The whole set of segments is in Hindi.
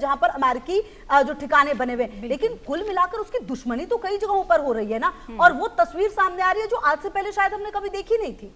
जहां पर अमेरिकी जो ठिकाने बने हुए, लेकिन कुल मिलाकर उसकी दुश्मनी तो कई जगहों पर हो रही है ना, और वो तस्वीर सामने आ रही है जो आज से पहले शायद हमने कभी देखी नहीं थी।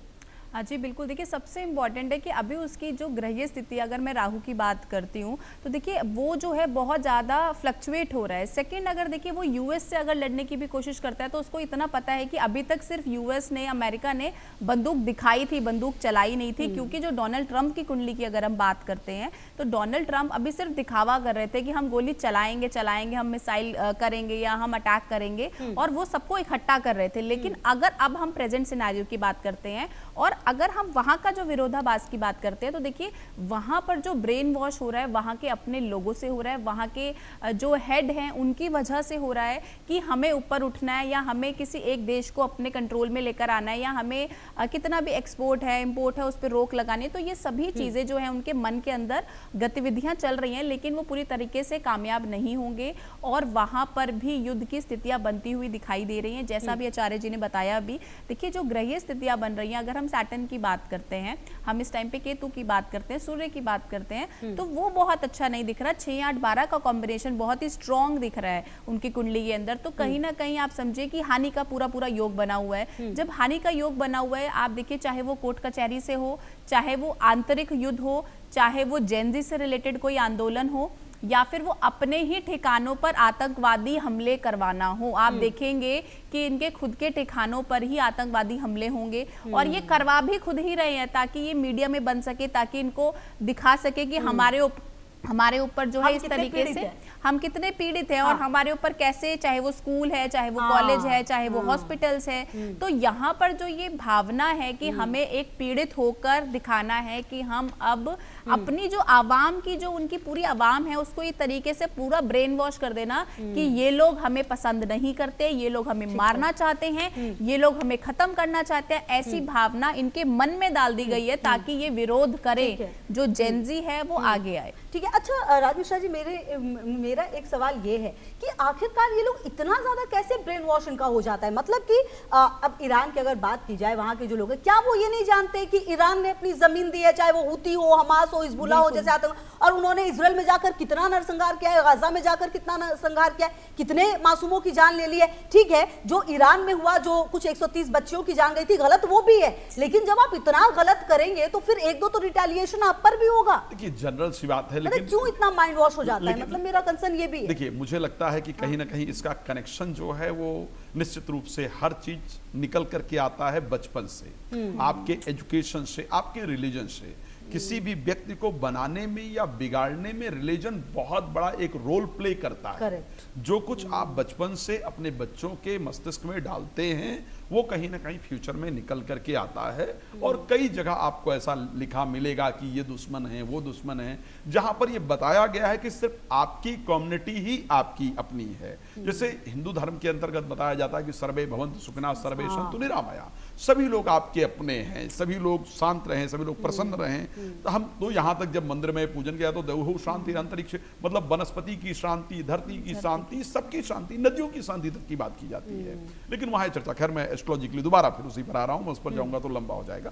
हाँ जी बिल्कुल, देखिए सबसे इम्पॉर्टेंट है कि अभी उसकी जो ग्रहीय स्थिति, अगर मैं राहु की बात करती हूँ तो देखिए वो जो है बहुत ज़्यादा फ्लक्चुएट हो रहा है। सेकंड, अगर देखिए वो यूएस से अगर लड़ने की भी कोशिश करता है तो उसको इतना पता है कि अभी तक सिर्फ यूएस ने, अमेरिका ने बंदूक दिखाई थी, बंदूक चलाई नहीं थी। क्योंकि जो डोनाल्ड ट्रंप की कुंडली की अगर हम बात करते हैं तो डोनाल्ड ट्रंप अभी सिर्फ दिखावा कर रहे थे कि हम गोली चलाएंगे, हम मिसाइल करेंगे या हम अटैक करेंगे, और वो सबको इकट्ठा कर रहे थे। लेकिन अगर अब हम प्रेजेंट सिनेरियो की बात करते हैं और अगर हम वहां का जो विरोधाभास की बात करते हैं तो देखिए वहां पर जो ब्रेन वॉश हो रहा है वहां के अपने लोगों से हो रहा है, वहां के जो हेड हैं उनकी वजह से हो रहा है कि हमें ऊपर उठना है या हमें किसी एक देश को अपने कंट्रोल में लेकर आना है या हमें कितना भी एक्सपोर्ट है, इंपोर्ट है, उस पर रोक लगानी है। तो ये सभी चीजें जो है उनके मन के अंदर गतिविधियां चल रही हैं, लेकिन वो पूरी तरीके से कामयाब नहीं होंगे और वहां पर भी युद्ध की स्थितियां बनती हुई दिखाई दे रही हैं। जैसा भी आचार्य जी ने बताया अभी, देखिए जो ग्रहीय स्थितियां बन रही हैं, अगर हम सैटर्न की बात करते हैं, हम इस टाइम पे केतु की बात करते हैं, सूर्य की बात करते हैं, तो वो बहुत अच्छा नहीं दिख रहा। 6, 8, 12 का कॉम्बिनेशन बहुत ही स्ट्रॉन्ग दिख रहा है उनकी कुंडली के अंदर। तो कहीं ना कहीं आप समझे कि हानि का पूरा पूरा योग बना हुआ है। जब हानि का योग बना हुआ है, आप देखिए चाहे वो कोर्ट कचहरी से हो, चाहे वो आंतरिक युद्ध हो, चाहे वो जेनजी से रिलेटेड कोई आंदोलन हो, या फिर वो अपने ही ठिकानों पर आतंकवादी हमले करवाना हो, आप देखेंगे कि इनके खुद के ठिकानों पर ही आतंकवादी हमले होंगे और ये करवा भी खुद ही रहे हैं ताकि ये मीडिया में बन सके, ताकि इनको दिखा सके कि हमारे ऊपर जो है इस तरीके से हम कितने पीड़ित हैं और हमारे ऊपर कैसे, चाहे वो स्कूल है, चाहे वो कॉलेज है, चाहे वो हॉस्पिटल्स है। तो यहाँ पर जो ये भावना है कि हमें एक पीड़ित होकर दिखाना है कि हम अब अपनी जो आवाम की, जो उनकी पूरी आवाम है, उसको ये तरीके से पूरा ब्रेन वॉश कर देना कि ये लोग हमें पसंद नहीं करते, ये लोग हमें मारना चाहते हैं, ये लोग हमें खत्म करना चाहते हैं। ऐसी भावना इनके मन में डाल दी गई है ताकि ये विरोध करे, जो जेनजी है वो आगे आए। ठीक है। अच्छा राजू शाह जी, मेरा एक सवाल ये है कि आखिरकार ये लोग इतना ज्यादा कैसे ब्रेन वॉश इनका हो जाता है? मतलब कि अब ईरान की अगर बात की जाए, वहां के जो लोग हैं, क्या वो ये नहीं जानते कि ईरान ने अपनी जमीन दी है, चाहे वो हुती हो, हमास हो, हिजबुल्लाह हो, जैसे आतंक, और उन्होंने इजराइल में जाकर कितना नरसंहार किया है, गाजा में जाकर कितना नरसंहार किया है, कितने मासूमों की जान ले ली है। ठीक है, जो ईरान में हुआ, जो कुछ 130 बच्चियों की जान गई थी, गलत वो भी है, लेकिन जब आप इतना गलत करेंगे तो फिर एक दो तो रिटेलिएशन आप पर भी होगा। देखिए जनरल सी बात है, लेकिन क्यों इतना माइंड वॉश हो जाता है? मतलब मेरा कंसर्न ये भी है। देखिए मुझे लगता है कि कहीं ना कहीं इसका कनेक्शन जो है वो निश्चित रूप से हर चीज निकल करके आता है बचपन से, आपके एजुकेशन से, आपके रिलीजन से। किसी भी व्यक्ति को बनाने में या बिगाड़ने में रिलीजन बहुत बड़ा एक रोल प्ले करता है। Correct. जो कुछ आप बचपन से अपने बच्चों के मस्तिष्क में डालते हैं वो कहीं ना कहीं फ्यूचर में निकल करके आता है। और कई जगह आपको ऐसा लिखा मिलेगा कि ये दुश्मन है, वो दुश्मन है, जहां पर ये बताया गया है कि सिर्फ आपकी कम्युनिटी ही आपकी अपनी है। जैसे हिंदू धर्म के अंतर्गत बताया जाता है कि सर्वे भवन्तु सुखिनः सर्वे सन्तु निरामया, सभी लोग आपके अपने हैं, सभी लोग शांत रहें, सभी लोग प्रसन्न रहें। तो हम तो यहाँ तक जब मंदिर में पूजन किया तो देवहु शांति अंतरिक्ष, मतलब वनस्पति की शांति, धरती की शांति, सबकी शांति, नदियों की शांति तक की बात की जाती है। लेकिन वहां चर्चा, खैर मैं एस्ट्रोलॉजिकली दोबारा फिर उसी पर आ रहा हूं, मैं उस पर जाऊंगा तो लंबा हो जाएगा।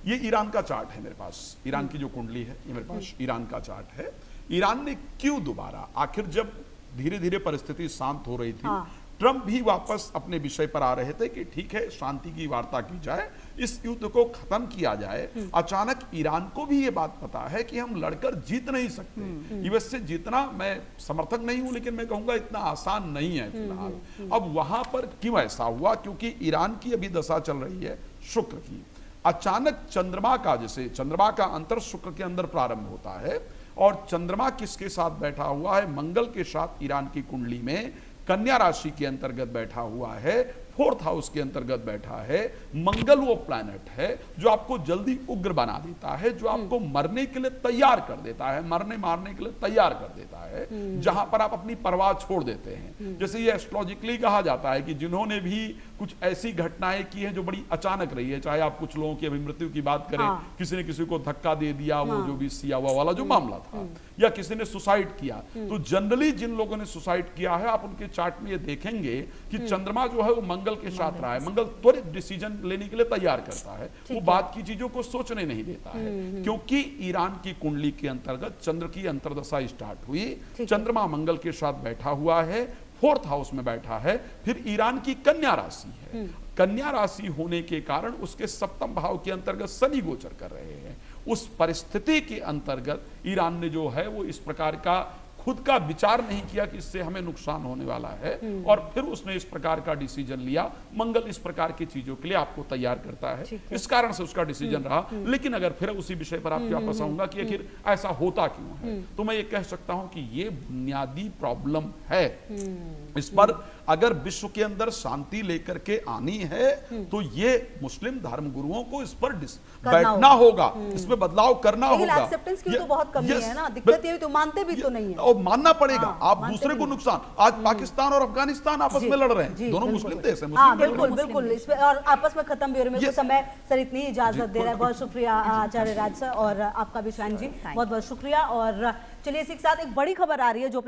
ये ईरान का चार्ट है मेरे पास, ईरान की जो कुंडली है ये मेरे पास ईरान का चार्ट है। ईरान ने क्यों दोबारा, आखिर जब धीरे धीरे परिस्थिति शांत हो रही थी, ट्रंप भी वापस अपने विषय पर आ रहे थे कि ठीक है शांति की वार्ता की जाए, इस युद्ध को खत्म किया जाए। अचानक ईरान को भी ये बात पता है कि हम लड़कर जीत नहीं सकते, यूएस से जीतना, मैं समर्थक नहीं हूं लेकिन मैं कहूंगा इतना आसान नहीं है फिलहाल। अब वहां पर क्यों ऐसा हुआ? क्योंकि ईरान की अभी दशा चल रही है शुक्र की। अचानक चंद्रमा का, जैसे चंद्रमा का अंतर शुक्र के अंदर प्रारंभ होता है और चंद्रमा किसके साथ बैठा हुआ है? मंगल के साथ ईरान की कुंडली में कन्या राशि के अंतर्गत बैठा हुआ है, 4th हाउस के अंतर्गत बैठा है। मंगल वो प्लैनेट है जो आपको जल्दी उग्र बना देता है, जो आपको मरने के लिए तैयार कर देता है, मरने मारने के लिए तैयार कर देता है, जहां पर आप अपनी परवाह छोड़ देते हैं। जैसे ये एस्ट्रोलॉजिकली कहा जाता है कि जिन्होंने भी कुछ ऐसी घटनाएं की हैं जो बड़ी अचानक रही है, चाहे आप कुछ लोगों की अभी मृत्यु की बात करें, किसी ने किसी को धक्का दे दिया, वो जो भी सिया हुआ वाला जो मामला था, या किसी ने सुसाइड किया, तो जनरली जिन लोगों ने सुसाइड किया है आप उनके चार्ट में ये देखेंगे कि चंद्रमा जो है वो मंगल के साथ रहा है। मंगल त्वरित डिसीजन लेने के लिए तैयार करता है, वो बाद की चीजों को सोचने नहीं देता है, क्योंकि ईरान की कुंडली के अंतर्गत चंद्र की अंतर्दशा स्टार्ट हुई, चंद्रमा मंगल के साथ बैठा हुआ है, 4th हाउस में बैठा है, फिर ईरान की कन्या राशि है, कन्या राशि होने के कारण उसके 7th भाव के अंतर्गत शनि गोचर कर रहे हैं। उस परिस्थिति के अंतर्गत ईरान ने जो है वो इस प्रकार का खुद का विचार नहीं किया कि इससे हमें नुकसान होने वाला है, और फिर उसने इस प्रकार का डिसीजन लिया। मंगल इस प्रकार की चीजों के लिए आपको तैयार करता है, इस कारण से उसका डिसीजन रहा। लेकिन अगर फिर उसी विषय पर आपके वापस आऊंगा कि आखिर ऐसा होता क्यों है, तो मैं ये कह सकता हूं कि ये बुनियादी प्रॉब्लम है। इस पर अगर विश्व के अंदर शांति लेकर के आनी है तो ये मुस्लिम धर्म गुरुओं को इस पर बैठना होगा, इसमें बदलाव करना होगा। एक्सेप्टेंस की तो बहुत कमी है ना, दिक्कत ये तो मानते भी तो नहीं है, और मानना पड़ेगा। हाँ, आप दूसरे को नुकसान, आज पाकिस्तान और अफगानिस्तान आपस में लड़ रहे हैं, दोनों मुस्लिम देश हैं, हाँ, मुस्लिम बिल्कुल बिल्कुल, इसमें और आपस में खत्म भी हो रही है। मेरे को समय सर इतनी इजाजत दे रहा है, बहुत शुक्रिया आचार्य राज सर, और आपका भी शान जी बहुत बहुत शुक्रिया। और चलिए इसी के साथ एक बड़ी खबर आ रही है जो